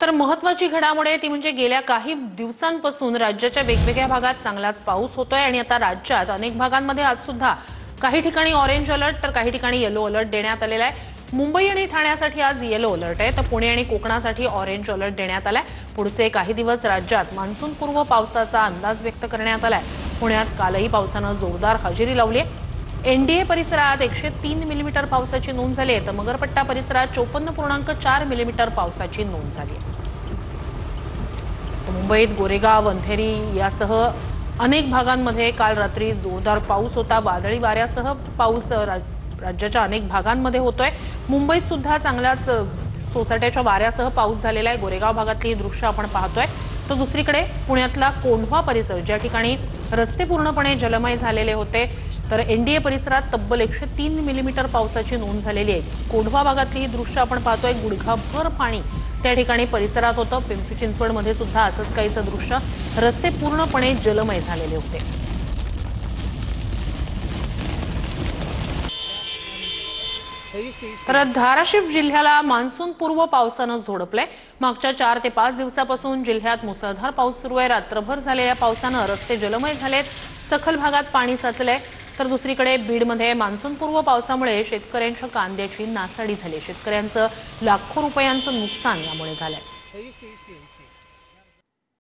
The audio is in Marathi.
तर महत्त्वाची घडामोड आहे ती म्हणजे गेल्या काही दिवसांपासून राज्याच्या वेगवेगळ्या भागात चांगलाच पाऊस होतोय आणि आता राज्यात अनेक भागांमध्ये आज सुद्धा काही ठिकाणी ऑरेंज अलर्ट तर काही ठिकाणी येलो अलर्ट देण्यात आलेला आहे। मुंबई आणि ठाण्यासाठी आज येलो अलर्ट आहे तर पुणे आणि कोकणासाठी ऑरेंज अलर्ट देण्यात आलाय। पुढचे काही दिवस राज्यात मान्सून पूर्व पावसाचा अंदाज व्यक्त करण्यात आलाय। पुण्यात कालही पावसानं जोरदार हजेरी लावली आहे। एनडीए परिसरात 103 मिलीमीटर पावसाची नोंद झाली आहे तर मगरपट्टा परिसरात 54.4 मिलीमीटर पावसाची नोंद झाली आहे। मुंबईत गोरेगाव अंधेरी यासह अनेक भागांमध्ये काल रात्री जोरदार पाऊस होता। वादळी वाऱ्यासह पाऊस राज्याच्या अनेक भागांमध्ये होतोय। मुंबईत सुद्धा चांगलाच सोसाट्याच्या वाऱ्यासह पाऊस झालेला आहे। गोरेगाव भागातली दृश्य आपण पाहतोय। तर दुसरीकडे पुण्यातला कोंढवा परिसर ज्या ठिकाणी रस्ते पूर्णपणे जलमय झालेले होते तर एनडीए परिसरात तब्बल 103 मिलीमीटर पावसाची नोंद झालेली आहे। कोंढवा भागातली ही दृश्य आपण पाहतोय। गुडघाभर पाणी त्या ठिकाणी परिसरात होतं। पिंपरी चिंचवडमध्ये सुद्धा असंच काहीसं दृश्य, रस्ते पूर्णपणे जलमय झालेले होते। तर धाराशिव जिल्ह्याला मान्सून पूर्व पावसानं झोडपलंय। मागच्या 4 ते 5 दिवसापासून जिल्ह्यात मुसळधार पाऊस सुरू आहे। रात्रभर झालेल्या पावसानं रस्ते जलमय झालेत, सखल भागात पाणी साचलंय। तर दुसरीकडे बीडमध्ये मान्सून पूर्व पावसामुळे शेतकऱ्यांच्या कांद्याची नासाडी झाली। शेतकऱ्यांचं लाखो रुपयांचं नुकसान यामुळे झालंय।